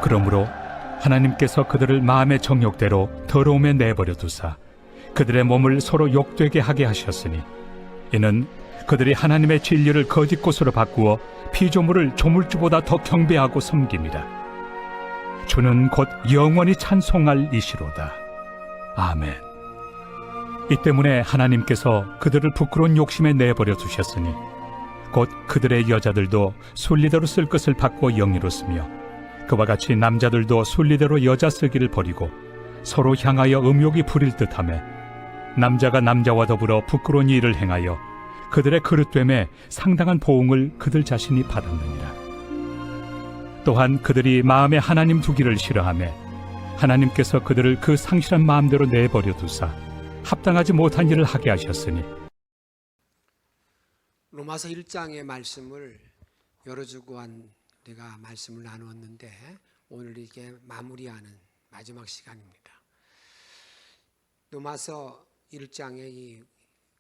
그러므로 하나님께서 그들을 마음의 정욕대로 더러움에 내버려 두사 그들의 몸을 서로 욕되게 하게 하셨으니 이는 그들이 하나님의 진리를 거짓 것으로 바꾸어 피조물을 조물주보다 더 경배하고 섬깁니다. 주는 곧 영원히 찬송할 이시로다. 아멘. 이 때문에 하나님께서 그들을 부끄러운 욕심에 내버려 두셨으니 곧 그들의 여자들도 순리대로 쓸 것을 바꾸어 영리로 쓰며 그와 같이 남자들도 순리대로 여자 쓰기를 버리고 서로 향하여 음욕이 부릴 듯하며 남자가 남자와 더불어 부끄러운 일을 행하여 그들의 그릇됨에 상당한 보응을 그들 자신이 받았느니라. 또한 그들이 마음에 하나님 두기를 싫어하며 하나님께서 그들을 그 상실한 마음대로 내버려 두사 합당하지 못한 일을 하게 하셨으니 로마서 1장의 말씀을 여러 주간 우리가 말씀을 나누었는데 오늘 이게 마무리하는 마지막 시간입니다. 로마서 1장의 이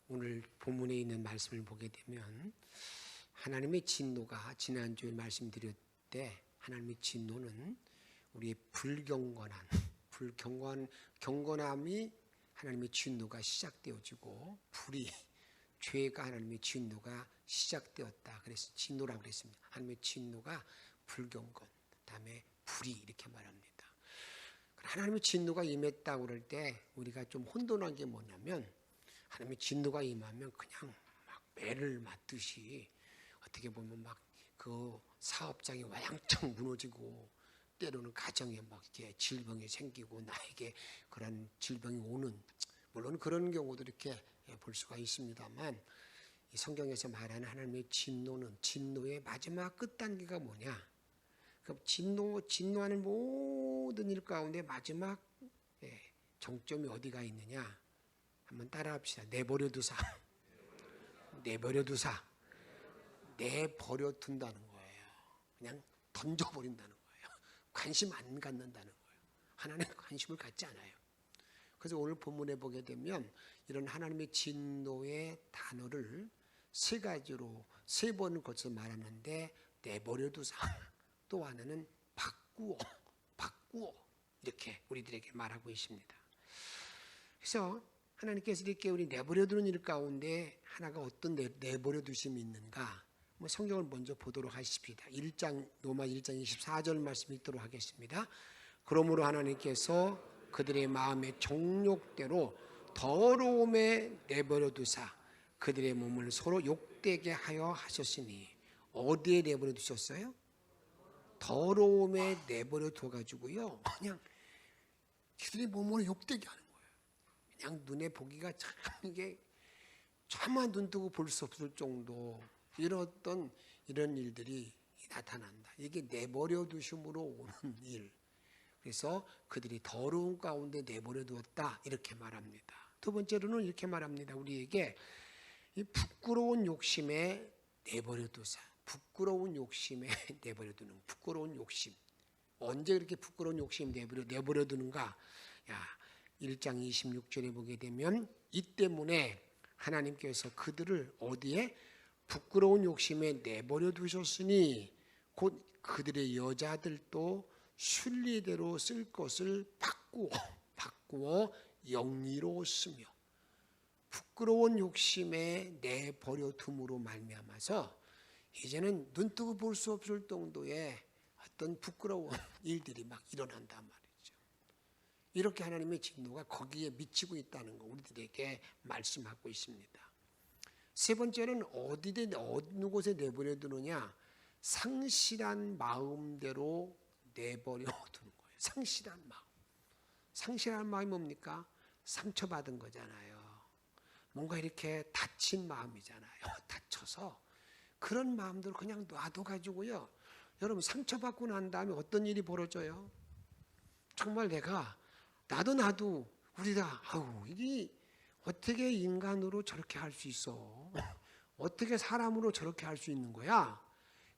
오늘 본문에 있는 말씀을 보게 되면 하나님의 진노가 지난주에 말씀드릴 때 하나님의 진노는 우리의 경건함이 하나님의 진노가 시작되어지고 불의, 죄가 하나님의 진노가 시작되었다. 그래서 진노라고 그랬습니다. 하나님의 진노가 불경건, 그다음에 불의 이렇게 말합니다. 하나님의 진노가 임했다고 그럴 때 우리가 좀 혼돈한 게 뭐냐면 하나님의 진노가 임하면 그냥 막 매를 맞듯이 어떻게 보면 막 그 사업장이 와양창 무너지고 때로는 가정에 막 이렇게 질병이 생기고 나에게 그런 질병이 오는 물론 그런 경우도 이렇게 볼 수가 있습니다만 이 성경에서 말하는 하나님의 진노는 진노의 마지막 끝단계가 뭐냐? 그 진노하는 모든 일 가운데 마지막 정점이 어디가 있느냐? 한번 따라합시다. 내버려두사. 내버려둔다는 거예요. 그냥 던져버린다는 거예요. 관심 안 갖는다는 거예요. 하나님 관심을 갖지 않아요. 그래서 오늘 본문에 보게 되면 이런 하나님의 진노의 단어를 세 가지로 세 번을 거쳐 말하는데 내버려두사, 또 하나는 바꾸어 이렇게 우리들에게 말하고 있습니다. 그래서 하나님께서 이렇게 우리 내버려두는 일 가운데 하나가 어떤 내버려두심이 있는가? 성경을 먼저 보도록 하십니다. 로마 1장 24절 말씀 읽도록 하겠습니다. 그러므로 하나님께서 그들의 마음의 정욕대로 더러움에 내버려 두사 그들의 몸을 서로 욕되게 하여 하셨으니 어디에 내버려 두셨어요? 더러움에 내버려 둬가지고요 그냥 그들의 몸을 욕되게 하는 거예요. 그냥 눈에 보기가 참 이게 차마 눈 뜨고 볼 수 없을 정도 이런 일들이 나타난다. 이게 내버려 두심으로 오는 일. 그래서 그들이 더러운 가운데 내버려 두었다 이렇게 말합니다. 두 번째로는 이렇게 말합니다. 우리에게 이 부끄러운 욕심에 내버려 두사. 부끄러운 욕심에 내버려 두는 부끄러운 욕심. 언제 그렇게 부끄러운 욕심 내버려 두는가? 1장 26절에 보게 되면 이 때문에 하나님께서 그들을 어디에 부끄러운 욕심에 내버려 두셨으니 곧 그들의 여자들도 순리대로 쓸 것을 바꾸어 영리로 쓰며 부끄러운 욕심에 내버려 둠으로 말미암아서 이제는 눈뜨고 볼 수 없을 정도의 어떤 부끄러운 일들이 막 일어난단 말이죠. 이렇게 하나님의 진노가 거기에 미치고 있다는 거 우리들에게 말씀하고 있습니다. 세 번째는 어느 곳에 내버려 두느냐? 상실한 마음대로 내버려 두는 거예요. 상실한 마음이 뭡니까? 상처받은 거잖아요. 뭔가 이렇게 다친 마음이잖아요. 다쳐서 그런 마음들을 그냥 놔둬가지고요. 여러분 상처받고 난 다음에 어떤 일이 벌어져요? 정말 나도 우리가 이게 어떻게 인간으로 저렇게 할 수 있어? 어떻게 사람으로 저렇게 할 수 있는 거야?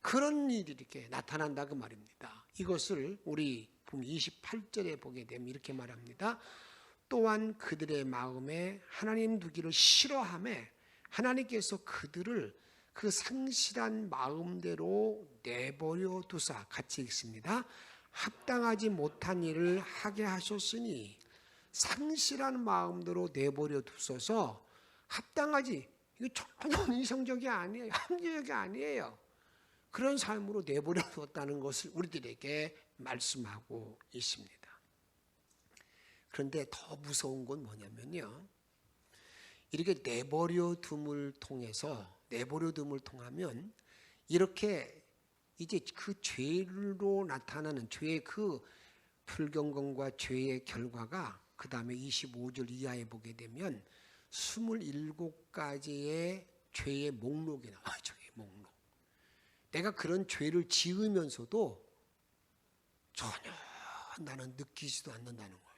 그런 일이 이렇게 나타난다 그 말입니다. 이것을 우리 28절에 보게 되면 이렇게 말합니다. 또한 그들의 마음에 하나님 두기를 싫어하매 하나님께서 그들을 그 상실한 마음대로 내버려 두사 같이 읽습니다. 합당하지 못한 일을 하게 하셨으니 상실한 마음대로 내버려 두소서. 합당하지, 이거 전혀 이성적이 아니에요. 합리적이 아니에요. 그런 삶으로 내버려 두었다는 것을 우리들에게 말씀하고 있습니다. 그런데 더 무서운 건 뭐냐면요, 이렇게 내버려 둠을 통하면 이렇게 이제 그 죄로 나타나는 죄의 그 불경건과 죄의 결과가 그 다음에 25절 이하에 보게 되면 27가지의 죄의 목록이 나와요. 죄의 목록. 내가 그런 죄를 지으면서도 전혀 나는 느끼지도 않는다는 거예요.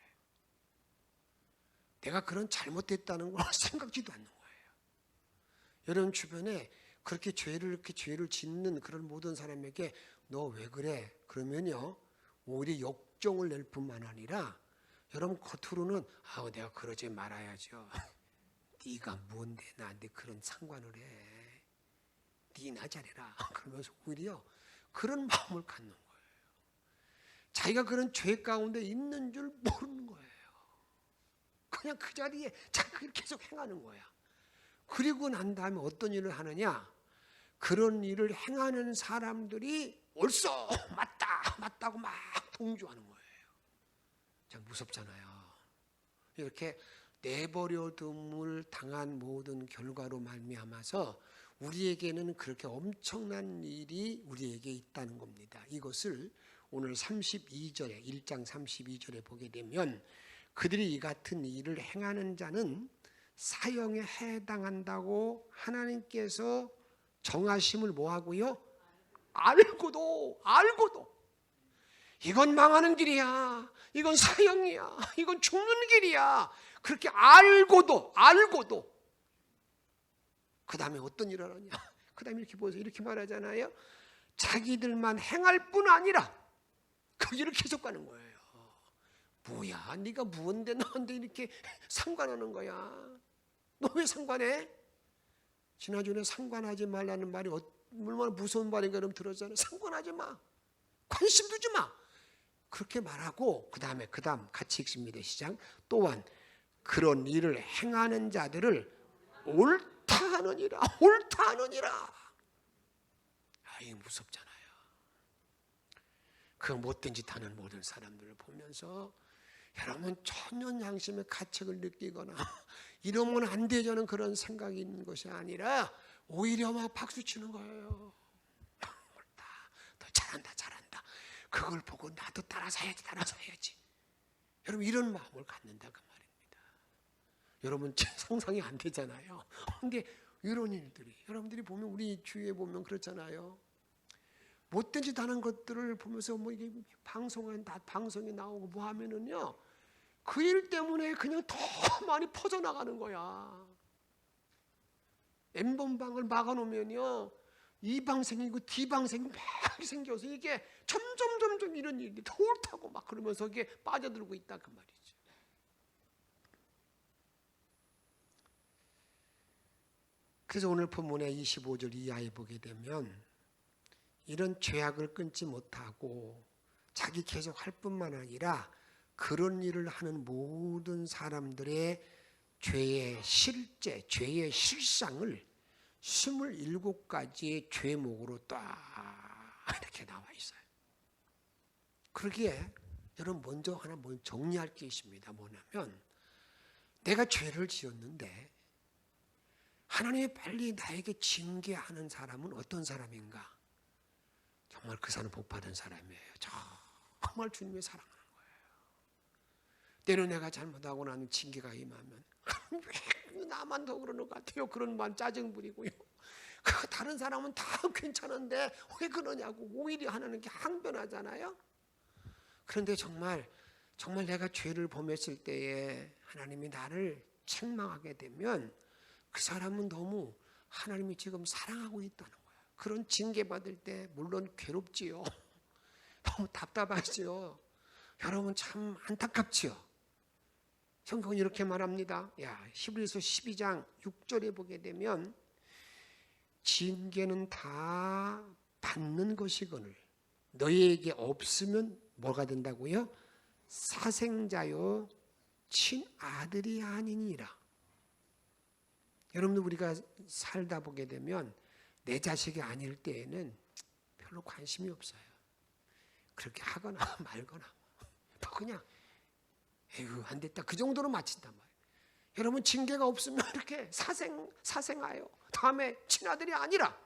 내가 그런 잘못했다는 걸 생각지도 않는 거예요. 여러분 주변에 그렇게 죄를 짓는 그런 모든 사람에게 너 왜 그래? 그러면요, 오히려 역정을 낼 뿐만 아니라 여러분 겉으로는 내가 그러지 말아야죠. 네가 뭔데 나한테 그런 상관을 해. 네나 잘해라. 그러면서 오히려 그런 마음을 갖는 거예요. 자기가 그런 죄 가운데 있는 줄 모르는 거예요. 그냥 그 자리에 자꾸 계속 행하는 거야. 그리고 난 다음에 어떤 일을 하느냐? 그런 일을 행하는 사람들이 옳소, 맞다고 막 동조하는 거예요. 참 무섭잖아요. 이렇게 내버려둠을 당한 모든 결과로 말미암아서 우리에게는 그렇게 엄청난 일이 우리에게 있다는 겁니다. 이것을 오늘 32절에 1장 32절에 보게 되면 그들이 이 같은 일을 행하는 자는 사형에 해당한다고 하나님께서 정하심을 뭐하고요? 알고도 이건 망하는 길이야, 이건 사형이야, 이건 죽는 길이야, 그렇게 알고도 그 다음에 어떤 일을 하느냐? 그 다음에 이렇게 보세요. 이렇게 말하잖아요. 자기들만 행할 뿐 아니라 그 일을 계속 가는 거예요. 뭐야, 네가 뭔데 나한테 이렇게 상관하는 거야? 너 왜 상관해? 지난주에 상관하지 말라는 말이 얼마나 무서운 말인가 여러분 들었잖아요. 상관하지 마, 관심 두지 마, 그렇게 말하고 그 다음 같이 읽습니다. 시작. 또한 그런 일을 행하는 자들을 옳다 하느니라. 이게 무섭잖아요. 그 못된 짓 하는 모든 사람들을 보면서 여러분 천연양심의 가책을 느끼거나 이러면 안 되자는 그런 생각이 있는 것이 아니라 오히려 막 박수치는 거예요. 옳다, 너 잘한다. 그걸 보고 나도 따라서 해야지. 여러분 이런 마음을 갖는다 그 말입니다. 여러분 상상이 안 되잖아요. 근데 이런 일들이 여러분들이 보면 우리 주위에 보면 그렇잖아요. 못된 짓 하는 것들을 보면서 뭐 이게 방송에 나오고 뭐 하면은요, 그 일 때문에 그냥 더 많이 퍼져나가는 거야. N번방을 막아놓으면요, E방 생기고 D방 생기고 막 생겨서 이게 점점 이런 일이 더 옳다고 막 그러면서 이게 빠져들고 있다 그 말이죠. 그래서 오늘 본문의 25절 이하에 보게 되면 이런 죄악을 끊지 못하고 자기 계속 할 뿐만 아니라 그런 일을 하는 모든 사람들의 죄의 실제, 죄의 실상을 27가지의 죄목으로 딱 이렇게 나와 있어요. 그러기에 여러분 먼저 하나 정리할 게 있습니다. 뭐냐면 내가 죄를 지었는데 하나님이 빨리 나에게 징계하는 사람은 어떤 사람인가? 정말 그 사람은 복받은 사람이에요. 정말 주님의 사랑하는 거예요. 때로 내가 잘못하고 나면 징계가 임하면 왜 나만 더 그러는 것 같아요. 그런 말 짜증 부리고요. 다른 사람은 다 괜찮은데 왜 그러냐고 오히려 하는 게 항변하잖아요. 그런데 정말 내가 죄를 범했을 때에 하나님이 나를 책망하게 되면 그 사람은 너무 하나님이 지금 사랑하고 있다는 거예요. 그런 징계받을 때 물론 괴롭지요. 너무 답답하지요. 여러분 참 안타깝지요. 성경은 이렇게 말합니다. 히브리서 12장 6절에 보게 되면 징계는 다 받는 것이거늘 너희에게 없으면 뭐가 된다고요? 사생자요 친아들이 아니니라. 여러분들 우리가 살다 보게 되면 내 자식이 아닐 때에는 별로 관심이 없어요. 그렇게 하거나 말거나 그냥 에휴 안 됐다 그 정도로 마친단 말이에요. 여러분 징계가 없으면 이렇게 사생하여 다음에 친아들이 아니라.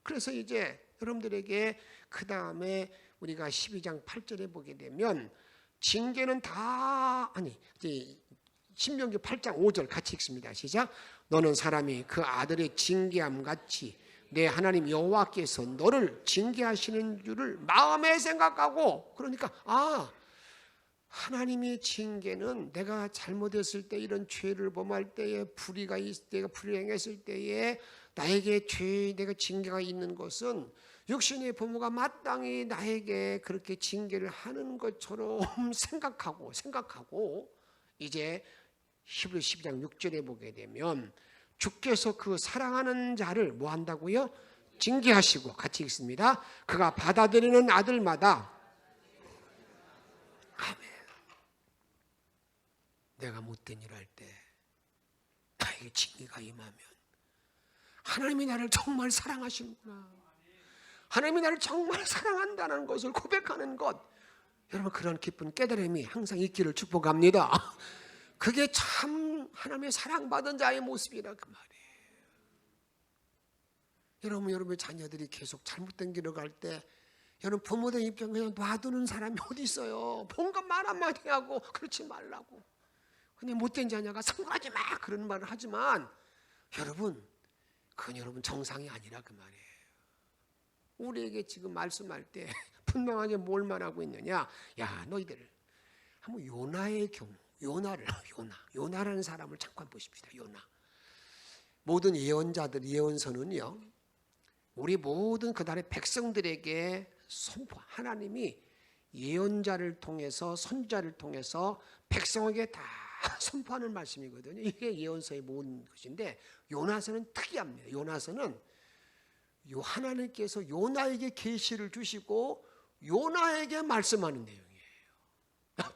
그래서 이제 여러분들에게 그 다음에 우리가 12장 8절에 보게 되면 징계는 다 이제 신명기 8장 5절 같이 읽습니다. 시작. 너는 사람이 그 아들의 징계함 같이 내 하나님 여호와께서 너를 징계하시는 줄을 마음에 생각하고. 그러니까 하나님의 징계는 내가 잘못했을 때 이런 죄를 범할 때에 불의가 있을 때가 불의 행했을 때에 나에게 내가 징계가 있는 것은 육신의 부모가 마땅히 나에게 그렇게 징계를 하는 것처럼 생각하고 이제 히브리 12장 6절에 보게 되면 주께서 그 사랑하는 자를 뭐 한다고요? 징계하시고. 같이 읽습니다. 그가 받아들이는 아들마다 아멘. 내가 못된 일 할 때 나에게 징계가 임하면 하나님이 나를 정말 사랑하시는구나, 하나님이 나를 정말 사랑한다는 것을 고백하는 것, 여러분 그런 기쁜 깨달음이 항상 있기를 축복합니다. 그게 참 하나님의 사랑받은 자의 모습이라 그 말이에요. 여러분의 자녀들이 계속 잘못된 길을 갈 때 여러분 부모들 입장 그냥 놔두는 사람이 어디 있어요. 뭔가 말 한마디 하고 그렇지 말라고. 근데 못된 자녀가 상관하지 마 그런 말을 하지만 여러분 그건 여러분 정상이 아니라 그 말이에요. 우리에게 지금 말씀할 때 분명하게 뭘 말하고 있느냐. 야 너희들 한번 요나의 경우, 요나라는 사람을 잠깐 보십시다. 요나. 모든 예언자들 예언서는요 우리 모든 그날의 백성들에게 선포, 하나님이 예언자를 통해서 선지자를 통해서 백성에게 다 선포하는 말씀이거든요. 이게 예언서의 모든 것인데 요나서는 특이합니다. 요나서는 하나님께서 요나에게 계시를 주시고 요나에게 말씀하는 내용이에요.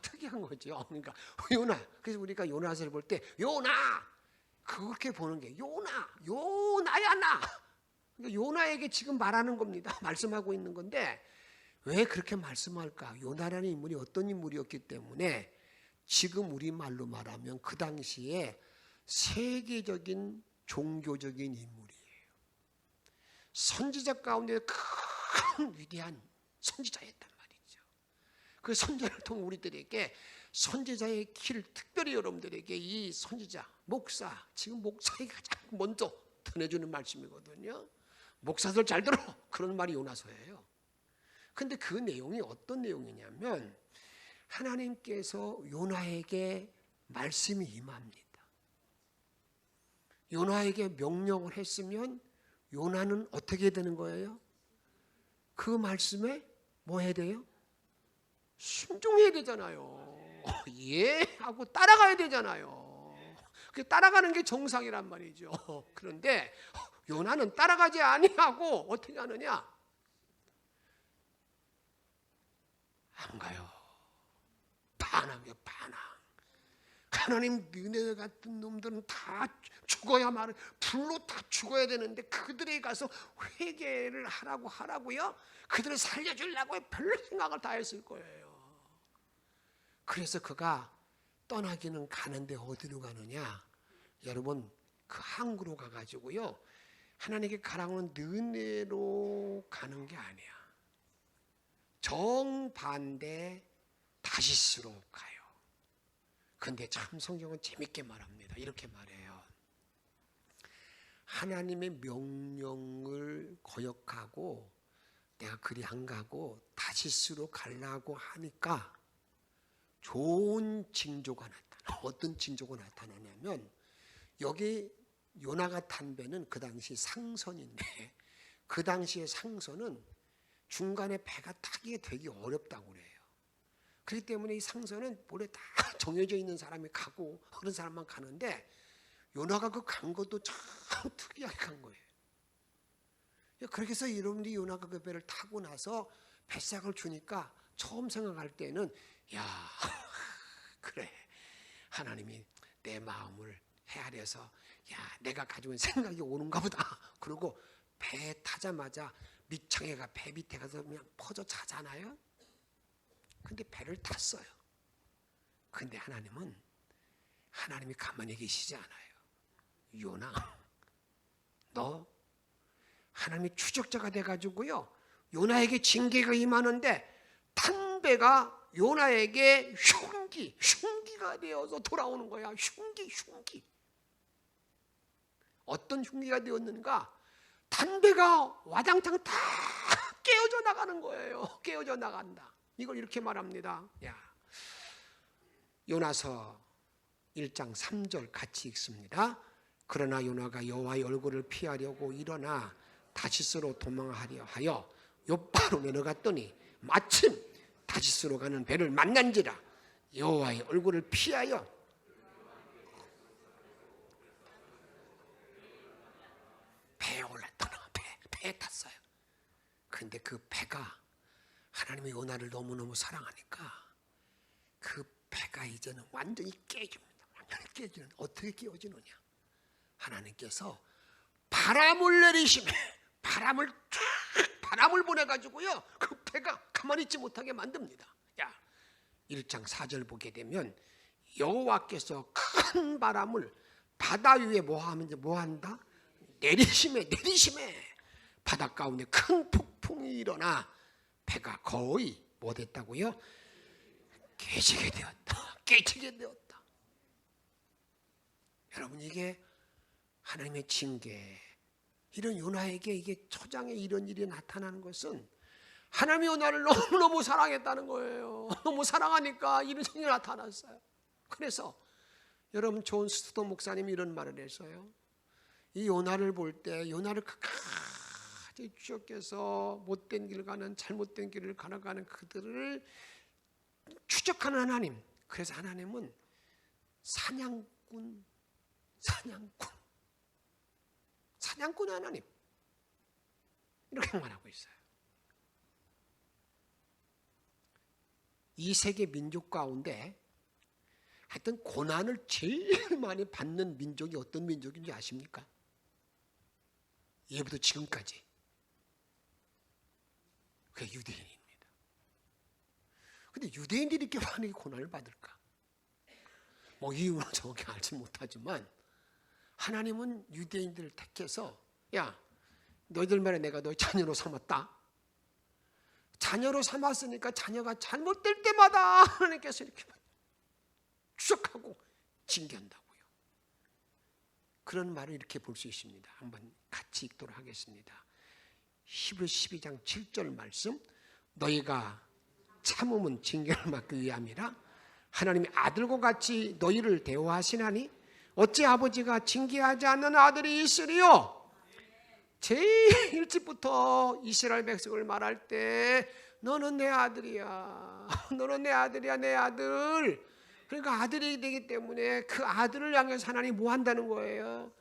특이한 거죠. 그러니까 요나. 그래서 우리가 요나서를 볼 때 요나 그렇게 보는 게 요나야 나. 그러니까 요나에게 지금 말하는 겁니다. 말씀하고 있는 건데 왜 그렇게 말씀할까? 요나라는 인물이 어떤 인물이었기 때문에 지금 우리말로 말하면 그 당시에 세계적인 종교적인 인물이에요. 선지자 가운데 큰 위대한 선지자였단 말이죠. 그 선지자를 통해 우리들에게 선지자의 길을 특별히 여러분들에게 이 선지자, 목사, 지금 목사에게 가장 먼저 전해주는 말씀이거든요. 목사들 잘 들어 그런 말이 요나서예요. 근데 그 내용이 어떤 내용이냐면 하나님께서 요나에게 말씀이 임합니다. 요나에게 명령을 했으면 요나는 어떻게 되는 거예요? 그 말씀에 뭐 해야 돼요? 순종해야 되잖아요. 예 하고 따라가야 되잖아요. 그 따라가는 게 정상이란 말이죠. 그런데 요나는 따라가지 아니하고 어떻게 하느냐? 안 가요. 반항이요, 반항. 하나님 니네 같은 놈들은 다 죽어야 말을 불로 다 죽어야 되는데 그들에게 가서 회개를 하라고요. 그들을 살려주려고 별로 생각을 다 했을 거예요. 그래서 그가 떠나기는 가는데 어디로 가느냐? 여러분 그 항구로 가가지고요. 하나님께 가라고는 느네로 가는 게 아니야. 정반대 다시스로 가요. 근데 참 성경은 재밌게 말합니다. 이렇게 말해요. 하나님의 명령을 거역하고 내가 그리 안 가고 다시스로 가려고 하니까 좋은 징조가 나타나. 어떤 징조가 나타나냐면 여기 요나가 탄 배는 그 당시 상선인데 그 당시의 상선은 중간에 배가 타기가 되게 어렵다고 그래요. 그렇기 때문에 이 상선은 원래 다 정해져 있는 사람이 가고 그런 사람만 가는데 요나가 그 간 것도 참 특이하게 간 거예요. 그렇게 해서 여러분들이 요나가 그 배를 타고 나서 뱃삭을 주니까 처음 생각할 때는 야 그래 하나님이 내 마음을 헤아려서 야 내가 가지고 있는 생각이 오는가 보다. 그리고 배 타자마자 밑창해가 배 밑에 가서 그냥 퍼져 자잖아요. 근데 배를 탔어요. 근데 하나님이 가만히 계시지 않아요. 요나 너 하나님이 추적자가 돼가지고요 요나에게 징계가 임하는데 탄 배가 요나에게 흉기가 되어서 돌아오는 거야. 흉기. 어떤 흉기가 되었는가? 탄 배가 와장창 다 깨어져 나가는 거예요. 깨어져 나간다. 이걸 이렇게 말합니다. 요나서 1장 3절 같이 읽습니다. 그러나 요나가 여호와의 얼굴을 피하려고 일어나 다시스로 도망하려 하여 요바로 내려갔더니 마침 다시스로 가는 배를 만난지라. 여호와의 얼굴을 피하여 배에 올랐더라. 배에 탔어요. 그런데 그 배가 하나님의 요나를 너무너무 사랑하니까 그 배가 이제는 완전히 깨집니다. 완전히 깨지는. 어떻게 깨어지느냐? 하나님께서 바람을 내리시며 바람을 보내가지고요 그 배가 가만히 있지 못하게 만듭니다. 1장 4절 보게 되면 여호와께서 큰 바람을 바다 위에 뭐한다? 내리심에 바다 가운데 큰 폭풍이 일어나 배가 거의 뭐 됐다고요? 깨지게 되었다. 여러분 이게 하나님의 징계. 이런 요나에게 이게 초장에 이런 일이 나타나는 것은 하나님이 요나를 너무너무 사랑했다는 거예요. 너무 사랑하니까 이런 일이 나타났어요. 그래서 여러분 존 스투더 목사님이 이런 말을 했어요. 이 요나를 볼 때 요나를 끝까지 추적해서 못된 길을 가는 잘못된 길을 가나가는 그들을 추적하는 하나님. 그래서 하나님은 사냥꾼 하나님 이렇게 말하고 있어요. 이 세계 민족 가운데 하여튼 고난을 제일 많이 받는 민족이 어떤 민족인지 아십니까? 예부터 지금까지 그게 유대인입니다. 근데 유대인들이 이렇게 많이 고난을 받을까? 뭐 이유는 정확히 알지 못하지만 하나님은 유대인들을 택해서 야 너희들 말에 내가 너희 자녀로 삼았다. 자녀로 삼았으니까 자녀가 잘못될 때마다 하나님께서 이렇게 추적하고 징계한다고요. 그런 말을 이렇게 볼 수 있습니다. 한번 같이 읽도록 하겠습니다. 히브리서 12장 7절 말씀. 너희가 참음은 징계를 막기 위함이라 하나님이 아들과 같이 너희를 대우하시나니 어찌 아버지가 징계하지 않는 아들이 있으리요? 제일 일찍부터 이스라엘 백성을 말할 때 너는 내 아들이야. 너는 내 아들이야, 내 아들. 그러니까 아들이 되기 때문에 그 아들을 향해서 하나님이 뭐 한다는 거예요?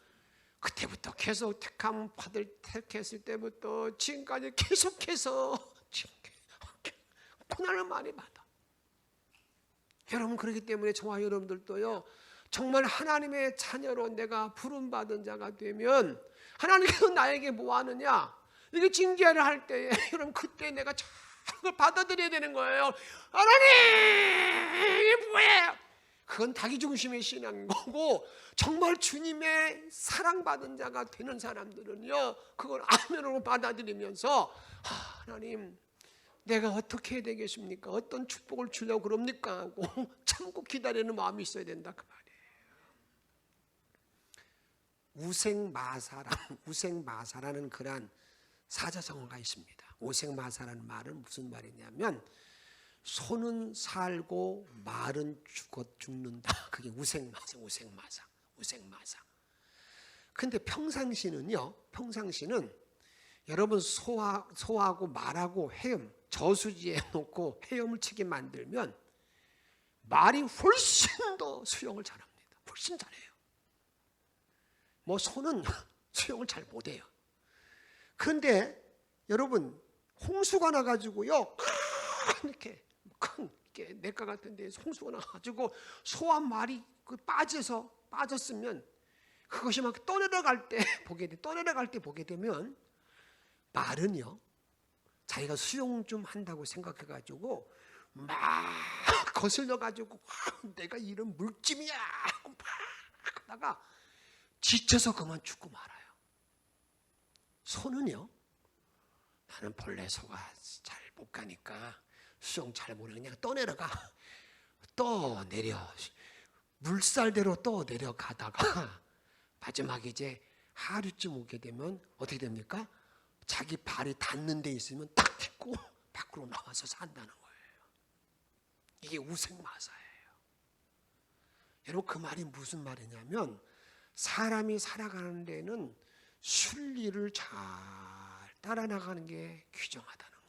그때부터 계속 택함 받을 택했을 때부터 지금까지 계속해서 고난을 많이 받아. 여러분 그렇기 때문에 저와 여러분들도요 정말 하나님의 자녀로 내가 부름받은 자가 되면 하나님께서 나에게 뭐 하느냐? 이게 징계를 할 때에 여러분 그때 내가 그걸 받아들여야 되는 거예요. 하나님 이게 뭐예요? 그건 자기 중심의 신앙인 거고 정말 주님의 사랑받은 자가 되는 사람들은요 그걸 아멘으로 받아들이면서 하나님 내가 어떻게 해야 되겠습니까? 어떤 축복을 주려고 그럽니까? 하고 참고 기다리는 마음이 있어야 된다 그 말이에요. 우생마사라는 그러한 사자성어가 있습니다. 우생마사라는 말은 무슨 말이냐면 소는 살고 말은 죽는다. 그게 우생마사. 근데 평상시는 여러분 소하고 말하고 헤엄 저수지에 놓고 헤엄을 치게 만들면 말이 훨씬 더 수영을 잘합니다. 훨씬 잘해요. 뭐 소는 수영을 잘 못해요. 그런데 여러분 홍수가 나가지고요 이렇게 큰 냇가 같은 데서 홍수가 나가지고 소 한 마리 빠졌으면 그것이 막 떠내려갈 때 보게 되면 말은요, 자기가 수영 좀 한다고 생각해가지고 막 거슬려가지고 내가 이런 물짐이야 하고 막 하다가 지쳐서 그만 죽고 말아요. 소는요, 나는 본래 소가 잘 못 가니까 수영 잘 모르는 그냥 떠내려가. 떠내려 물살대로 떠내려가다가 마지막에 이제 하루쯤 오게 되면 어떻게 됩니까? 자기 발이 닿는 데 있으면 딱 딛고 밖으로 나와서 산다는 거예요. 이게 우생마사예요. 여러분, 그 말이 무슨 말이냐면 사람이 살아가는 데는 순리를 잘 따라 나가는 게 귀중하다는 거예요.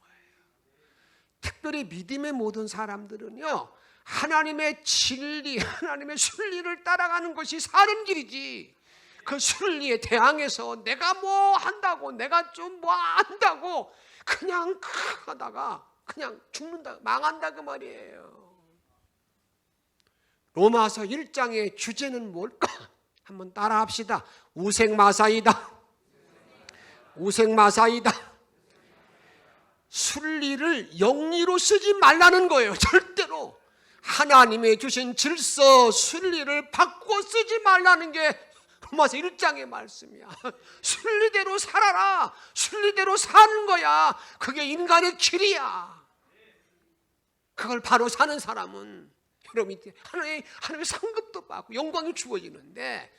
특별히 믿음의 모든 사람들은요, 하나님의 진리, 하나님의 순리를 따라가는 것이 사는 길이지, 그 순리에 대항해서 내가 뭐 한다고, 내가 좀 뭐 한다고 그냥 하다가 그냥 죽는다, 망한다 그 말이에요. 로마서 1장의 주제는 뭘까? 한번 따라 합시다. 우생마사이다. 우생마사이다. 순리를 영리로 쓰지 말라는 거예요. 절대로 하나님의 주신 질서, 순리를 바꾸어 쓰지 말라는 게 로마서 1장의 말씀이야. 순리대로 살아라. 순리대로 사는 거야. 그게 인간의 길이야. 그걸 바로 사는 사람은 여러분, 하나님의 상급도 받고 영광이 주어지는데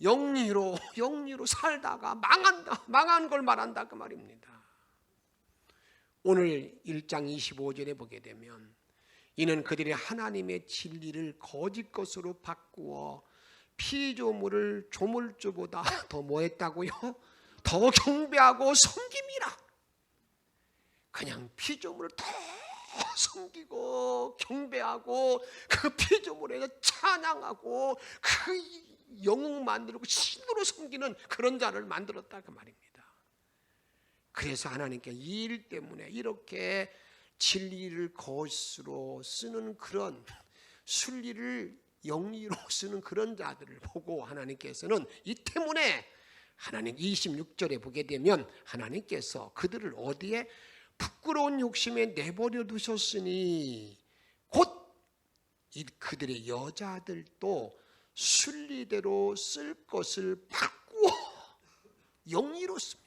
영리로 살다가 망한 걸 말한다 그 말입니다. 오늘 1장 25절에 보게 되면 이는 그들이 하나님의 진리를 거짓 것으로 바꾸어 피조물을 조물주보다 더 뭐했다고요? 더 경배하고 섬김이라. 그냥 피조물을 더 섬기고 경배하고 그 피조물에서 찬양하고 그 영웅 만들고 신으로 섬기는 그런 자를 만들었다 그 말입니다. 그래서 하나님께 이 일 때문에 이렇게 진리를 거짓으로 쓰는 그런 순리를 영리로 쓰는 그런 자들을 보고 하나님께서는 이 때문에 하나님 26절에 보게 되면 하나님께서 그들을 어디에 부끄러운 욕심에 내버려 두셨으니 곧 그들의 여자들도 순리대로 쓸 것을 바꾸어 영리로 쓰며,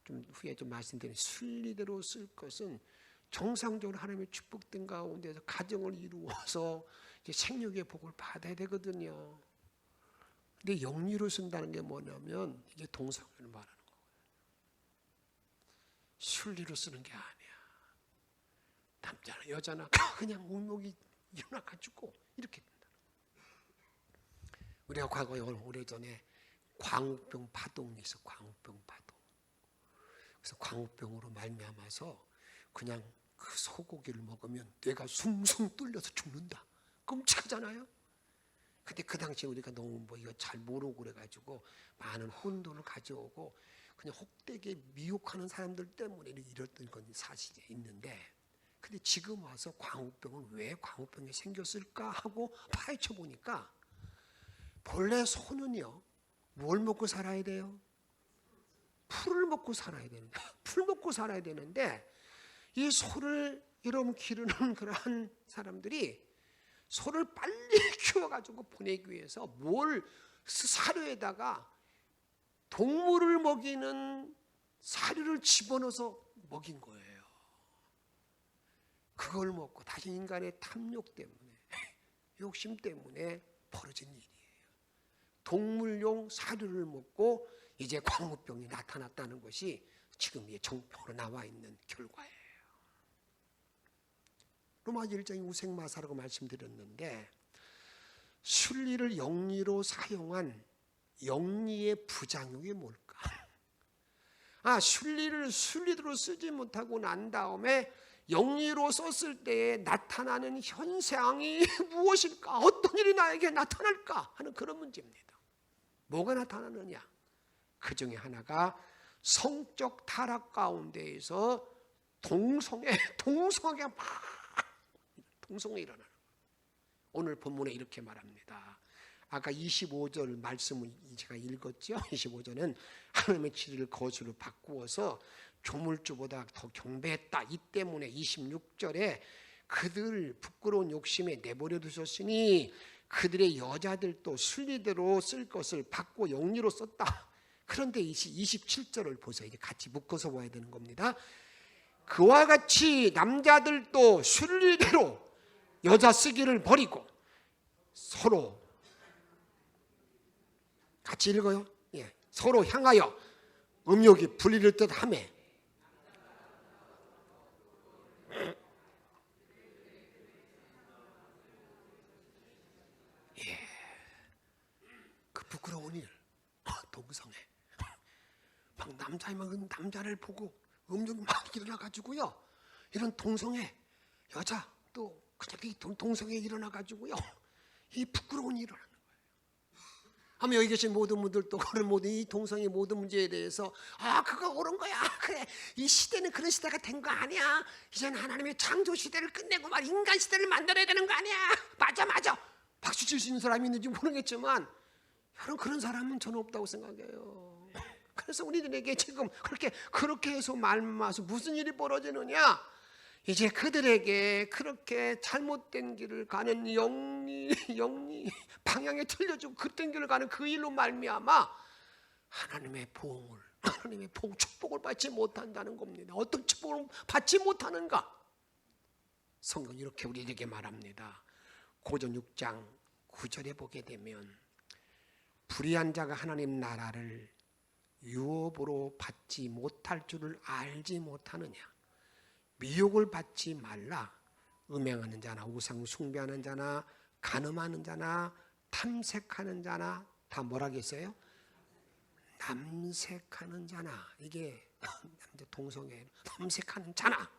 좀 후에 좀 말씀드린 순리대로 쓸 것은 정상적으로 하나님의 축복된 가운데서 가정을 이루어서 이제 생육의 복을 받아야 되거든요. 근데 영리로 쓴다는 게 뭐냐면 이제 동성애를 말하는 거예요. 순리로 쓰는 게 아니야. 남자나 여자나 그냥 목욕이 일어나가지고 이렇게 된다. 우리가 과거에 오래전에 광우병 파동이 있어. 광우병 파동. 그래서 광우병으로 말미암아서 그냥 그 소고기를 먹으면 뇌가 숭숭 뚫려서 죽는다. 끔찍하잖아요. 근데 그 당시에 우리가 너무 뭐 이거 잘 모르고 그래가지고 많은 혼돈을 가져오고 그냥 혹되게 미혹하는 사람들 때문에 이랬던 건 사실이 있는데, 근데 지금 와서 광우병은 왜 광우병이 생겼을까 하고 파헤쳐 보니까 본래 소는요, 뭘 먹고 살아야 돼요? 풀을 먹고 살아야 되는데, 풀 먹고 살아야 되는데 이 소를 여러분 기르는 그러한 사람들이 소를 빨리 키워가지고 보내기 위해서 뭘 사료에다가 동물을 먹이는 사료를 집어넣어서 먹인 거예요. 그걸 먹고 다시 인간의 탐욕 때문에 욕심 때문에 벌어진 일이에요. 동물용 사료를 먹고 이제 광우병이 나타났다는 것이 지금 정표로 나와 있는 결과예요. 로마서 1장이 우생마사라고 말씀드렸는데 순리를 영리로 사용한 영리의 부작용이 뭘까? 순리를 순리대로 쓰지 못하고 난 다음에 영리로 썼을 때에 나타나는 현상이 무엇일까? 어떤 일이 나에게 나타날까? 하는 그런 문제입니다. 뭐가 나타나느냐? 그 중에 하나가 성적 타락 가운데에서 동성애가 막 동성애 일어나는 거예요. 오늘 본문에 이렇게 말합니다. 아까 25절 말씀을 제가 읽었죠. 25절은 하나님의 진리를 거수로 바꾸어서 조물주보다 더 경배했다. 이 때문에 26절에 그들 부끄러운 욕심에 내버려 두셨으니 그들의 여자들도 순리대로 쓸 것을 받고 영리로 썼다. 그런데 27절을 보세요. 이제 같이 묶어서 봐야 되는 겁니다. 그와 같이 남자들도 순리대로 여자 쓰기를 버리고 서로 같이 읽어요. 예, 서로 향하여 음욕이 불리를 듯하며 그 부끄러운 일, 동성애. 막 남자를 보고 음욕이 막 일어나가지고요. 이런 동성애, 여자 또 그냥 동성애 일어나가지고요. 이 부끄러운 일이 일어나는 거예요. 아마 여기 계신 모든 분들도 그런 모든 이 동성애 모든 문제에 대해서 그거 옳은 거야. 그래, 이 시대는 그런 시대가 된 거 아니야. 이제는 하나님의 창조 시대를 끝내고 말 인간 시대를 만들어야 되는 거 아니야. 맞아. 박수 칠 수 있는 사람이 있는지 모르겠지만 여러분 그런 사람은 저는 없다고 생각해요. 그래서 우리들에게 지금 그렇게 해서 말마서 무슨 일이 벌어지느냐? 이제 그들에게 그렇게 잘못된 길을 가는 영리 방향에 틀려지고 그딴 길을 가는 그 일로 말미암아 하나님의 축복을 받지 못한다는 겁니다. 어떤 축복을 받지 못하는가? 성경 이렇게 우리에게 말합니다. 고전 6장 9절에 보게 되면 불의한 자가 하나님 나라를 유업으로 받지 못할 줄을 알지 못하느냐. 미혹을 받지 말라. 음행하는 자나 우상 숭배하는 자나 간음하는 자나 탐색하는 자나 다 뭐라겠어요? 남색하는 자나. 이게 동성애 남색하는 자나.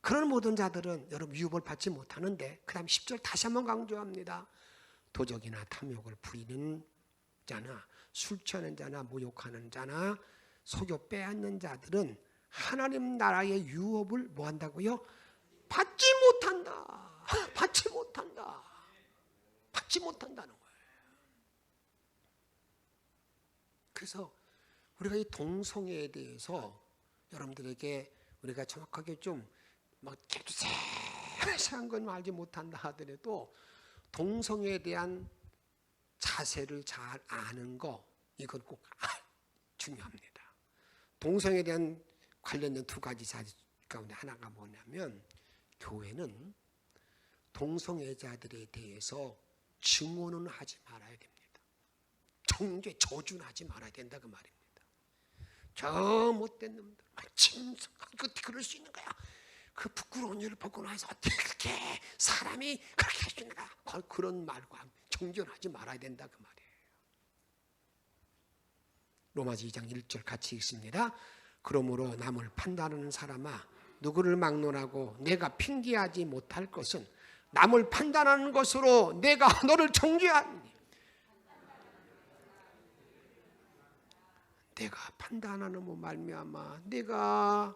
그런 모든 자들은 여러분 유업을 받지 못하는데 그 다음 10절 다시 한번 강조합니다. 도적이나 탐욕을 부리는 자나 술 취하는 자나 모욕하는 자나 속여 빼앗는 자들은 하나님 나라의 유업을 뭐 한다고요? 받지 못한다는 거예요. 그래서 우리가 이 동성애에 대해서 여러분들에게 우리가 정확하게 좀 막 세세한 건 알지 못한다 하더라도 동성애에 대한 자세를 잘 아는 거 이건 꼭 중요합니다. 동성애에 대한 관련된 두 가지 사실 가운데 하나가 뭐냐면 교회는 동성애자들에 대해서 증오는 하지 말아야 됩니다. 정죄, 저주는 하지 말아야 된다 그 말입니다. 저 못된 놈들, 어떻게 그럴 수 있는 거야? 그 부끄러운 일을 보고 나서 어떻게 그렇게 사람이 그렇게 할 수 있는가? 그런 말과 정죄는 하지 말아야 된다 그 말이에요. 로마서 2장 1절 같이 읽습니다. 그러므로 남을 판단하는 사람아 누구를 막론하고 내가 핑계하지 못할 것은 남을 판단하는 것으로 내가 너를 정죄하니 내가 판단하는 뭐 말미암아 내가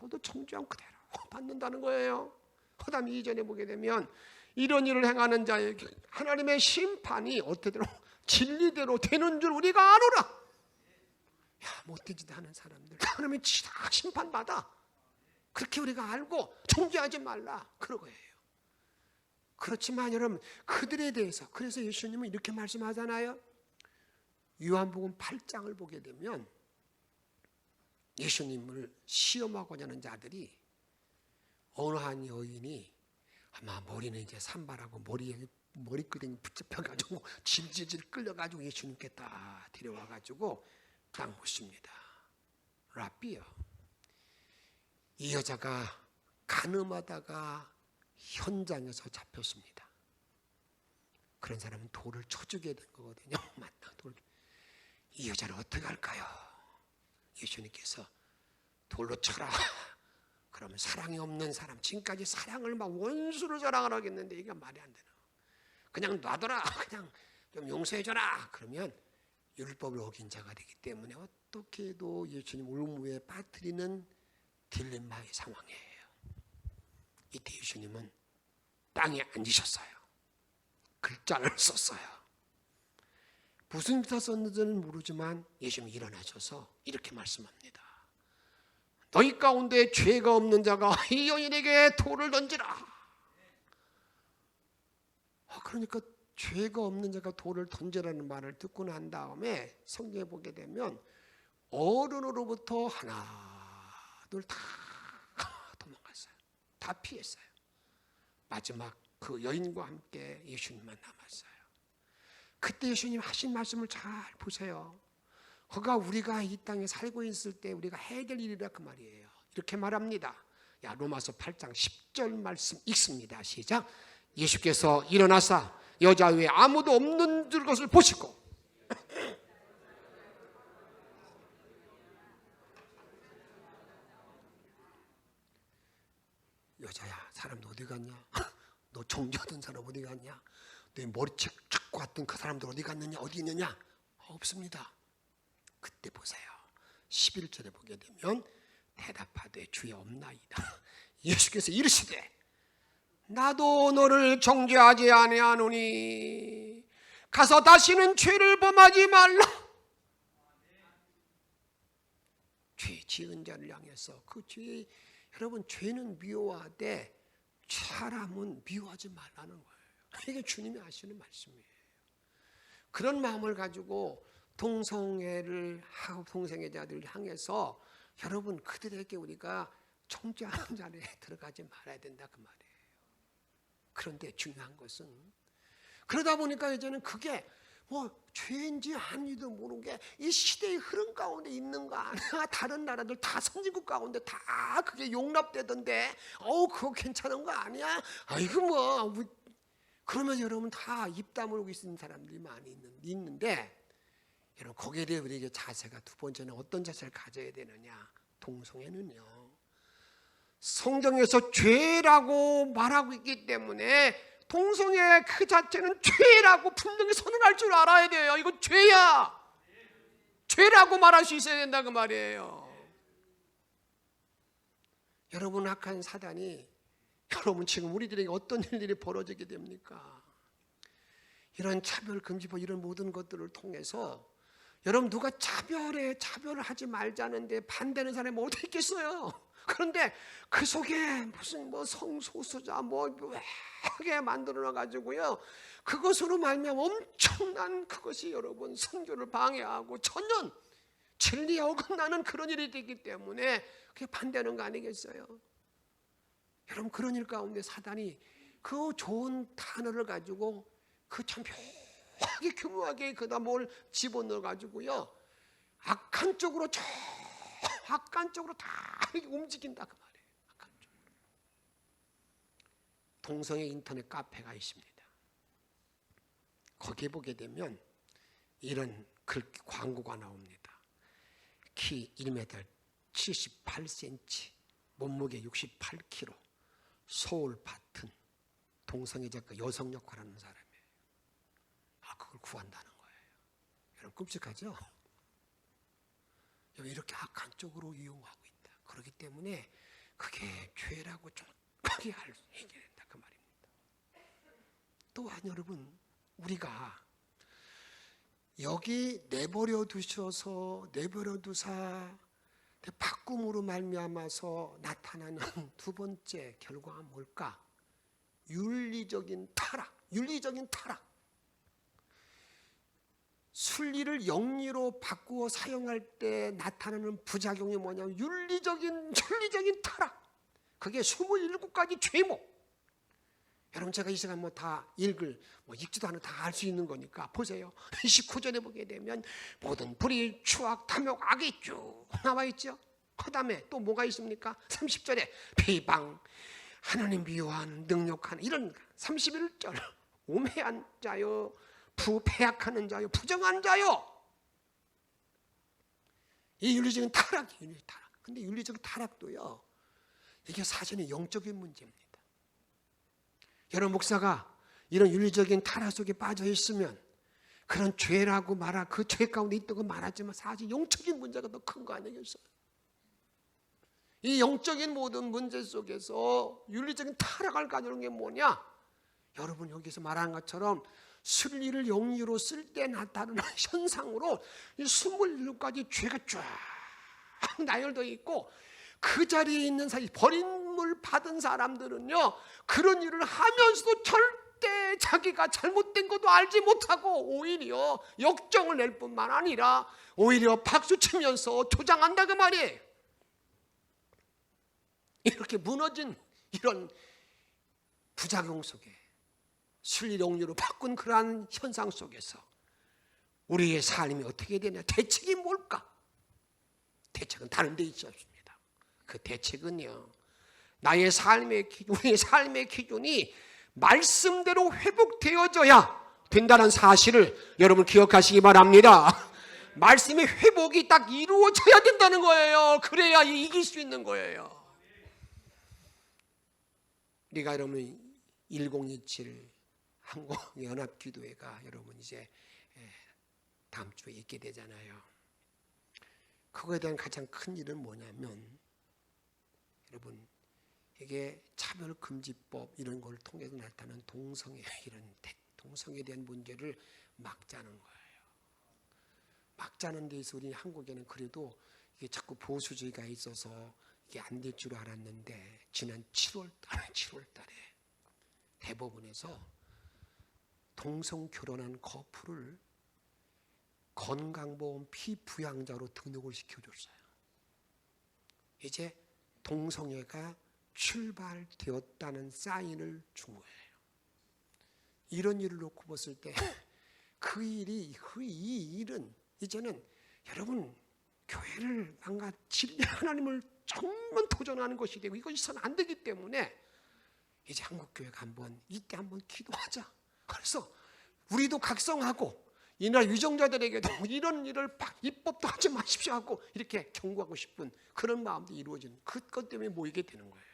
너도 정죄한 그대로 받는다는 거예요. 그 다음에 이전에 보게 되면 이런 일을 행하는 자에게 하나님의 심판이 어떻게대로 진리대로 되는 줄 우리가 아노라. 못된 짓 하는 사람들 하나님의 다 심판받아. 그렇게 우리가 알고 정죄하지 말라 그러고예요. 그렇지만 여러분 그들에 대해서 그래서 예수님은 이렇게 말씀하잖아요. 요한복음 8장을 보게 되면 예수님을 시험하고자 하는 자들이 어느 한 여인이 아마 머리는 이제 산발하고 머리끄댕이 붙잡혀가지고 질질 끌려가지고 예수님께 딱 데려와가지고 딱 묻습니다. 라비요, 이 여자가 간음하다가 현장에서 잡혔습니다. 그런 사람은 돌을 쳐주게 된 거거든요. 맞다. 이 여자를 어떻게 할까요? 예수님께서 돌로 쳐라. 그러면 사랑이 없는 사람, 지금까지 사랑을 막 원수로 자랑을 하겠는데 이게 말이 안 되나? 그냥 놔둬라. 그냥 좀 용서해줘라. 그러면 율법을 어긴 자가 되기 때문에 어떻게 해도 예수님 울무에 빠뜨리는 딜레마의 상황이에요. 이때 예수님은 땅에 앉으셨어요. 글자를 썼어요. 무슨 글자 썼는지는 모르지만 예수님이 일어나셔서 이렇게 말씀합니다. 너희 가운데 죄가 없는 자가 이 여인에게 돌을 던지라. 그러니까 죄가 없는 자가 돌을 던지라는 말을 듣고 난 다음에 성경에 보게 되면 어른으로부터 하나 둘 다 도망갔어요. 다 피했어요. 마지막 그 여인과 함께 예수님만 남았어요. 그때 예수님 하신 말씀을 잘 보세요. 그가 우리가 이 땅에 살고 있을 때 우리가 해야 될 일이라 그 말이에요. 이렇게 말합니다. 로마서 8장 10절 말씀 읽습니다. 시작. 예수께서 일어나사 여자 외에 아무도 없는 것을 보시고 여자야, 사람들 어디 갔냐? 너 정죄하던 사람 어디 갔냐? 너 머리채 잡고 왔던 그 사람들 어디 갔느냐? 어디 있느냐? 없습니다. 그때 보세요. 11절에 보게 되면 대답하되 주여 없나이다. 예수께서 이르시되 나도 너를 정죄하지 아니하노니 가서 다시는 죄를 범하지 말라. 죄 지은 자를 향해서 그 죄, 여러분 죄는 미워하되 사람은 미워하지 말라는 거예요. 이게 주님이 하시는 말씀이에요. 그런 마음을 가지고 동성애를 하고 동성애자들을 향해서 여러분 그들에게 우리가 정죄하는 자리에 들어가지 말아야 된다 그 말이에요. 그런데 중요한 것은 그러다 보니까 이제는 그게 죄인지 아닌지도 모르게 이 시대의 흐름 가운데 있는 거 아니야. 다른 나라들 다 선진국 가운데 다 그게 용납되던데 그거 괜찮은 거 아니야. 아이고 그러면 여러분 다 입 다물고 있는 사람들이 많이 있는데 여러분 거기에 대해 우리에게 자세가 두 번째는 어떤 자세를 가져야 되느냐. 동성애는요 성경에서 죄라고 말하고 있기 때문에 동성애 그 자체는 죄라고 분명히 선언할 줄 알아야 돼요. 이거 죄야. 죄라고 말할 수 있어야 된다 그 말이에요. 여러분 악한 사단이 여러분 지금 우리들에게 어떤 일들이 벌어지게 됩니까? 이런 차별금지법 이런 모든 것들을 통해서 여러분 누가 차별을 하지 말자는데 반대하는 사람이 어디 있겠어요? 그런데 그 속에 무슨 성소수자 하게 만들어놔 가지고요 그것으로 말미암아 엄청난 그것이 여러분 선교를 방해하고 전혀 진리에 어긋나는 그런 일이 되기 때문에 그게 반대하는 거 아니겠어요? 여러분 그런 일 가운데 사단이 그 좋은 단어를 가지고 그 참 묘하게 교묘하게 그다 뭘 집어넣어 가지고요 악한 쪽으로 다 움직인다 그 말이에요. 악한 쪽으로. 동성애 인터넷 카페가 있습니다. 거기에 보게 되면 이런 광고가 나옵니다. 키 1m 78cm 몸무게 68kg 소울 파튼 동성애자가 여성 역할하는 사람이에요. 그걸 구한다는 거예요. 여러분 끔찍하죠? 이렇게 악한 쪽으로 이용하고 있다. 그렇기 때문에 그게 죄라고 정확하게 얘기해야 된다 그 말입니다. 또한 여러분 우리가 여기 내버려 두사 바꿈으로 말미암아서 나타나는 두 번째 결과가 뭘까? 윤리적인 타락. 순리를 영리로 바꾸어 사용할 때 나타나는 부작용이 뭐냐면 윤리적인 타락. 그게 27가지 죄목. 여러분 제가 이 시간 다 읽지도 않아 다 알 수 있는 거니까 보세요. 29절에 보게 되면 모든 불의, 추악, 탐욕, 악이 쭉 나와 있죠. 그 다음에 또 뭐가 있습니까? 30절에 비방, 하나님 미워한, 능욕하는 이런 31절 우매한 자요, 부패약하는 자요, 부정한 자요. 이 윤리적인 타락이에요. 근데 윤리적인 타락도요 이게 사실은 영적인 문제입니다. 여러분 목사가 이런 윤리적인 타락 속에 빠져 있으면 그런 죄라고 말하 그 죄 가운데 있던 건 말하지만 사실 영적인 문제가 더 큰 거 아니겠어요? 이 영적인 모든 문제 속에서 윤리적인 타락을 가져오는 게 뭐냐? 여러분 여기서 말하는 것처럼 순리를 영리로 쓸 때 나타나는 현상으로 이 27가지 죄가 쫙 나열되어 있고 그 자리에 있는 사람, 버림을 받은 사람들은요 그런 일을 하면서도 절대 자기가 잘못된 것도 알지 못하고 오히려 역정을 낼 뿐만 아니라 오히려 박수치면서 조장한다 그 말이에요. 이렇게 무너진 이런 부작용 속에 순리 영리로 바꾼 그러한 현상 속에서 우리의 삶이 어떻게 되냐? 대책이 뭘까? 대책은 다른 데 있지 않습니다. 그 대책은요 나의 삶의 기준, 우리의 삶의 기준이 말씀대로 회복되어져야 된다는 사실을 여러분 기억하시기 바랍니다. 말씀의 회복이 딱 이루어져야 된다는 거예요. 그래야 이길 수 있는 거예요. 우리가 여러분 1027 한국연합기도회가 여러분 이제 다음 주에 있게 되잖아요. 그거에 대한 가장 큰 일은 뭐냐면 여러분 이게 차별금지법 이런 걸 통해서 나타나는 동성애 이런 동성애에 대한 문제를 막자는 거예요. 막자는 데서 우리 한국에는 그래도 이게 자꾸 보수주의가 있어서 이게 안 될 줄 알았는데 지난 7월 달에 대법원에서 동성 결혼한 커플을 건강보험 피부양자로 등록을 시켜줬어요. 이제 동성애가 출발되었다는 사인을 준 거예요. 이런 일을 놓고 봤을 때 이 일은 이제는 여러분 교회를 진리 하나님을 정말 도전하는 것이 되고 이것이 있어서는 안 되기 때문에 이제 한국교회가 이때 한번 기도하자. 그래서 우리도 각성하고 이날 유정자들에게도 이런 일을 입법도 하지 마십시오 하고 이렇게 경고하고 싶은 그런 마음도 이루어지는 그것 때문에 모이게 되는 거예요.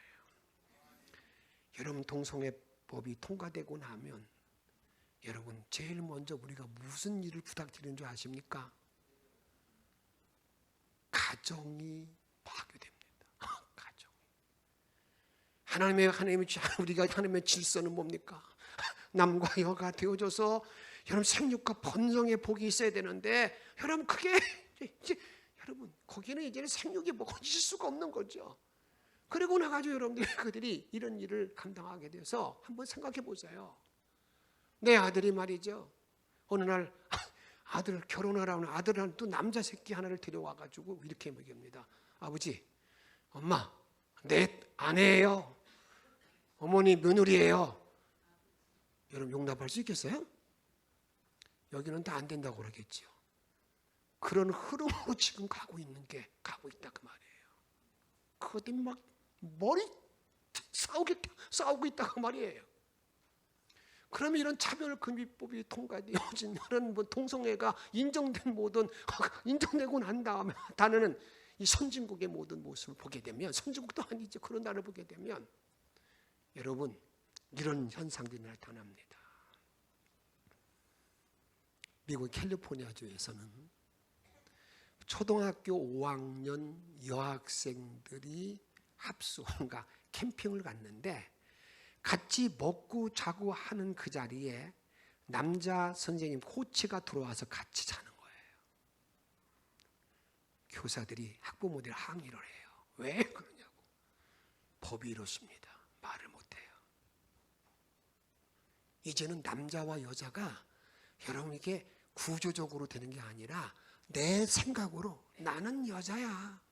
여러분 동성애법이 통과되고 나면 여러분 제일 먼저 우리가 무슨 일을 부탁드리는 줄 아십니까? 가정이 파괴됩니다. 우리가 하나님의 질서는 뭡니까? 남과 여가 되어져서 여러분 생육과 번성의 복이 있어야 되는데 여러분 그게 이제 여러분 거기는 이제는 생육이 있을 수가 없는 거죠. 그리고 나가지고 여러분들이 그들이 이런 일을 감당하게 돼서 한번 생각해 보세요. 내 아들이 말이죠. 어느 날 아들 결혼하라는 아들은 또 남자 새끼 하나를 데려와가지고 이렇게 얘기합니다. 아버지, 엄마, 내 아내예요. 어머니 며느리예요. 여러분 용납할 수 있겠어요? 여기는 다 안 된다고 그러겠죠. 그런 흐름으로 지금 가고 있다 그 말이에요. 그것 때문에 막 머리 싸우고 있다 그 말이에요. 그러면 이런 차별금지법이 통과되어진 이런 동성애가 인정되고 난 다음에 나는 이 선진국의 모든 모습을 보게 되면 선진국도 아니죠. 그런 나라를 보게 되면 여러분 이런 현상들이 나타납니다. 미국 캘리포니아주에서는 초등학교 5학년 여학생들이 그러니까 캠핑을 갔는데 같이 먹고 자고 하는 그 자리에 남자 선생님 코치가 들어와서 같이 자는 거예요. 교사들이 학부모들이 항의를 해요. 왜 그러냐고. 법이 이렇습니다. 말을 못해요. 이제는 남자와 여자가 여러분 이게 구조적으로 되는 게 아니라 내 생각으로 나는 여자야.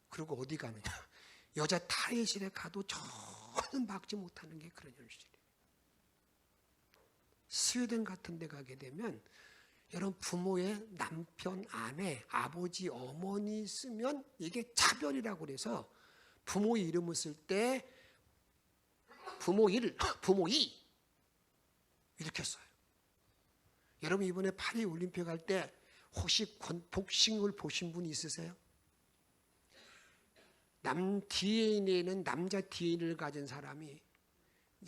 그리고 어디 가느냐. 여자 탈의실에 가도 전혀 막지 못하는 게 그런 현실이에요. 스웨덴 같은 데 가게 되면 여러분 부모의 남편, 아내, 아버지, 어머니 쓰면 이게 차별이라고 그래서 부모 이름을 쓸 때 부모 이 이렇게 써요. 여러분 이번에 파리 올림픽 할 때 혹시 복싱을 보신 분 있으세요? DNA는 남자 DNA를 가진 사람이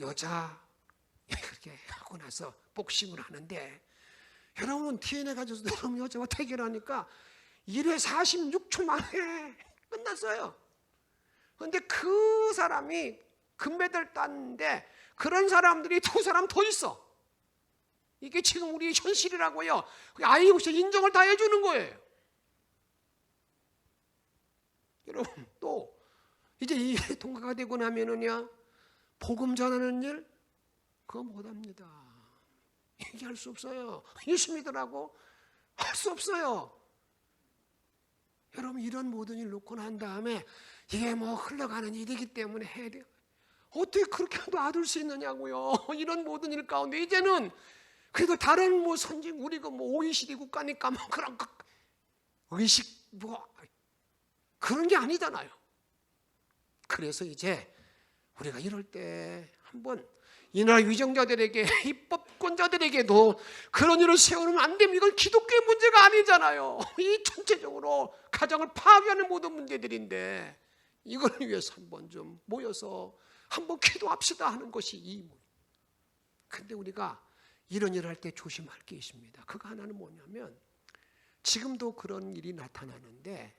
여자 그렇게 하고 나서 복싱을 하는데 여러분 DNA 가져서 여러분 여자와 대결하니까 1회 46초 만에 끝났어요. 그런데 그 사람이 금메달 땄는데 그런 사람들이 2사람 더 있어. 이게 지금 우리의 현실이라고요. IOC 인정을 다 해주는 거예요. 여러분 또 이제 이게 통과가 되고 나면은요, 복음 전하는 일 그거 못합니다. 얘기할 수 없어요. 예수 믿으라고 할 수 없어요. 여러분 이런 모든 일 놓고 난 다음에 이게 뭐 흘러가는 일이기 때문에 해야 돼요. 어떻게 그렇게 놔둘 수 있느냐고요. 이런 모든 일 가운데 이제는 그래도 다른 뭐 선진 우리가 뭐 OECD 국가니까 뭐 그런 거 의식 뭐 그런 게 아니잖아요. 그래서 이제 우리가 이럴 때 한번 이 나라 위정자들에게 입법권자들에게도 그런 일을 세우면 안 됩니다. 이건 기독교의 문제가 아니잖아요. 이 전체적으로 가정을 파괴하는 모든 문제들인데 이걸 위해서 한번 좀 모여서 한번 기도합시다 하는 것이 이 문제. 근데 우리가 이런 일을 할 때 조심할 게 있습니다. 그거 하나는 뭐냐면 지금도 그런 일이 나타나는데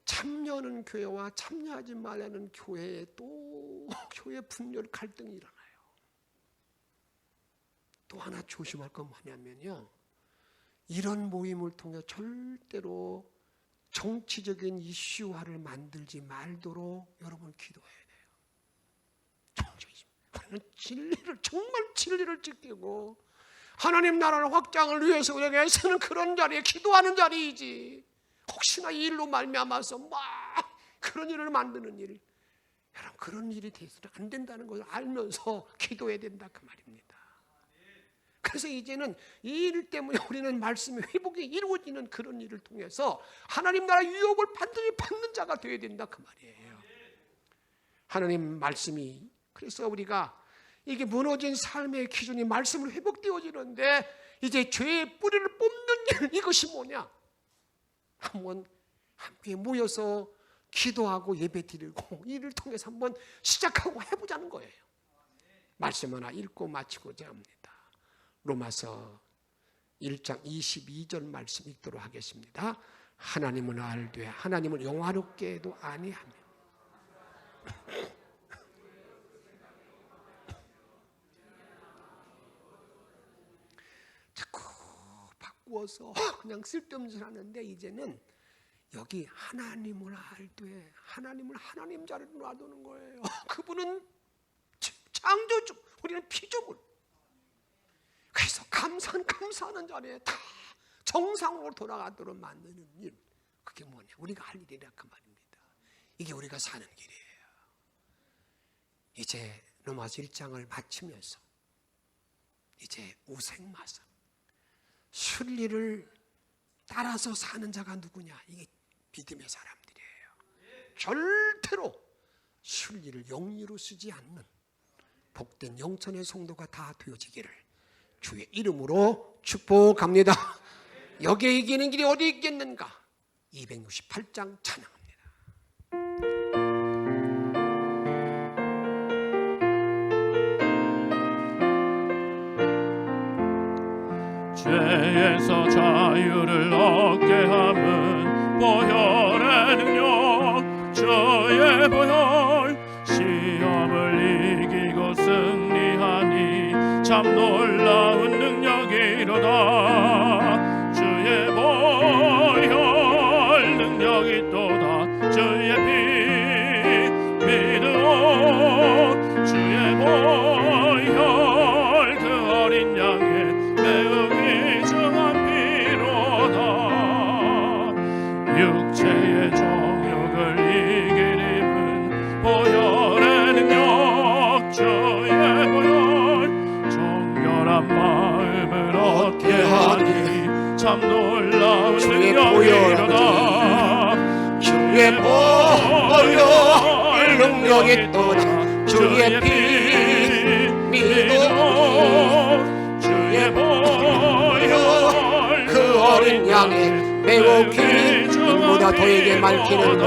참여하는 교회와 참여하지 말라는 교회에 또 교회 분열 갈등이 일어나요. 또 하나 조심할 건 뭐냐면요, 이런 모임을 통해 절대로 정치적인 이슈화를 만들지 말도록 여러분 기도해야 돼요. 우리는 진리를 정말 진리를 지키고 하나님 나라의 확장을 위해서 우리에게 애쓰는 그런 자리에 기도하는 자리이지, 혹시나 이 일로 말미암아서 막 그런 일을 만드는 일, 여러분 그런 일이 돼서는 안 된다는 것을 알면서 기도해야 된다 그 말입니다. 그래서 이제는 이 일 때문에 우리는 말씀의 회복이 이루어지는 그런 일을 통해서 하나님 나라 유업을 반드시 받는 자가 되어야 된다 그 말이에요. 하나님 말씀이, 그래서 우리가 이게 무너진 삶의 기준이 말씀으로 회복되어지는데 이제 죄의 뿌리를 뽑는 일, 이것이 뭐냐? 한번 함께 모여서 기도하고 예배 드리고 이를 통해서 한번 시작하고 해보자는 거예요. 말씀 하나 읽고 마치고자 합니다. 로마서 1장 22절 말씀 읽도록 하겠습니다. 하나님은 알되 하나님을 영화롭게 해도 아니하며 자꾸 바꾸어서 그냥 쓸데없는 소리 하는데 이제는 여기 하나님을 알되 하나님을 하나님 자리로 놔두는 거예요. 그분은 창조주, 우리는 피조물. 그래서 감사하는 자리에 다 정상으로 돌아가도록 만드는 일, 그게 뭐냐? 우리가 할 일이라 그 말입니다. 이게 우리가 사는 길이에요. 이제 로마서 1장을 마치면서 이제 우생마사 순리를 따라서 사는 자가 누구냐? 이게 믿음의 사람들이에요. 절대로 순리를 영리로 쓰지 않는 복된 영천의 성도가 다 되어지기를 주의 이름으로 축복합니다. 여기에 이기는 길이 어디 있겠는가? 268장 찬양합니다. 죄에서 자유를 얻게 함은 보혈의 능력, 저의 보혈, 시험을 이기고 승리하니 참 놀라운 능력이로다. 주의 보혈 능력이 또다. 주의 피 믿으오. 주의 보혈 그 어린 양의 매우 귀중한 피로다. 육체의 정욕을 이길 힘은 보혈의 능력, 주의 보혈 마음을 얻게 하니 참 놀라운 능력이로다. 주의 보혈 능력이 또다. 주의 피 믿어. 주의 보혈 그 어린 양의 매우 눈보다 더이게 맑히는 것,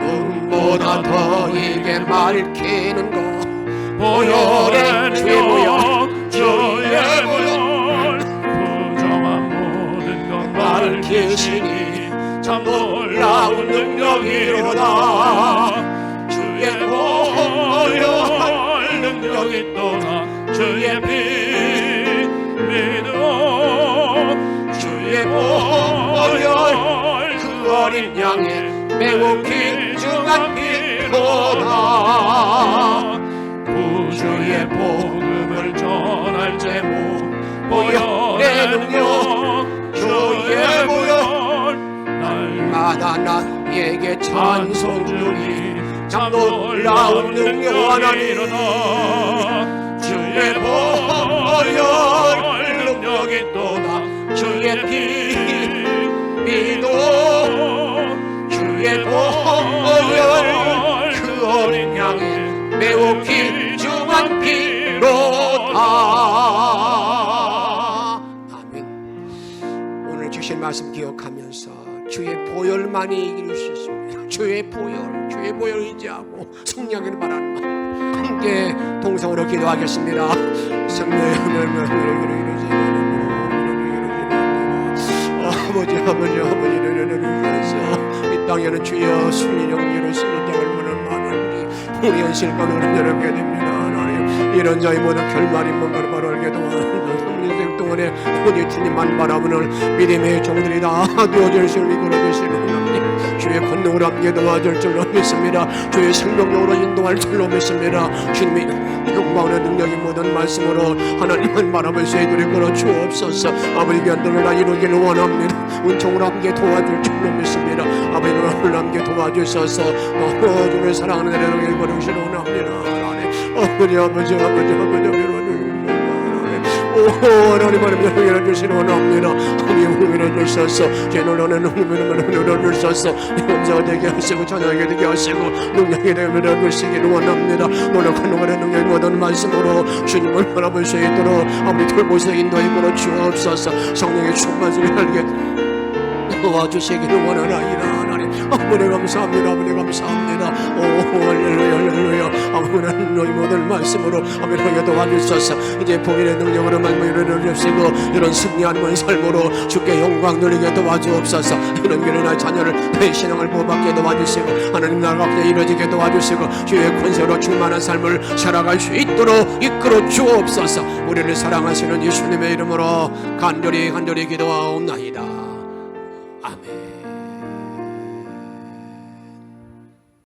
눈보다 더이게 맑히는 것, 보혈의 주의 보혈, 주의 보혈 참 놀라운 능력이로다. 주의 보혈 능력이 또나 주의 피 믿어 주의 보혈 그 어린 양의 매우 귀중한 피로다. 구주의 복음을 전할 제목 보혈의 능력 주의 보혈 날마다 나에게 찬송 주니 참 놀라운 능력 하나니로다. 주의 보혈 능력이 또다 주의 피 믿어 주의 보혈 그 어린 양의 매우 귀중한 피로다. 아멘. 오늘 주신 말씀 기억하면서 주의 보혈만이 이길 수 있습니다. 주의 보혈 의지하고 승리하기를 바라는 마음 함께 동성으로 기도하겠습니다. 아버지를 위해서 이 땅에는 주여 순리 영리로 쓰는 땅을 무는 많은 우리 현실권을 흔들게 됩니다. 하나님 이런 자의 모든 결말이 뭔가를 바로 알게 도와주시고 인생 동안에 오직 주님만 바라보는 믿음의 종들이다 되어질 수 이끌어 주시는 하나님 주의 권능으로 함께 도와줄 줄로 믿습니다. 주의 생명력으로 인도할 줄로 믿습니다. 주님의 영광의 능력이 모든 말씀으로 하나님을 바라볼 수 있도록 이끌어 주옵소서. 아버지 견들을 다 이루기를 원합니다. 은총으로 함께 도와줄 줄로 믿습니다. 아버지를 함께 도와주셔서 주를 사랑하는 애를 이끌어 주시길 원합니다. 아버지 하나님 은혜를 주시길 원합니다. 하나님 은혜를 주셔서 제 놀라는 은혜를 주셔서 용서가 되게 하시고 찬양하게 되게 하시고 능력이 되게 주시길 원합니다. 노력한 동안의 능력이 모든 말씀으로 주님을 바라볼 수 있도록 아버지 돌보셔 인도해 보러 주옵소서. 성령의 충만을 알게 도와주시기를 원하나이다. 하나님 아버지 감사합니다. 아버지 감사합니다. 오 할렐루야 아버지는 너희 모든 말씀으로 아버지에게 도와주셔서 이제 보일의 능력으로 말미를 주시고 이런 승리하는 삶으로 주께 영광 누리게 도와주옵소서. 이런 길을 나 자녀를 내 신앙을 보호받게 도와주시고 하나님 나라가 이루어지게 도와주시고 주의 권세로 충만한 삶을 살아갈 수 있도록 이끌어 주옵소서. 우리를 사랑하시는 예수님의 이름으로 간절히 기도하옵나이다.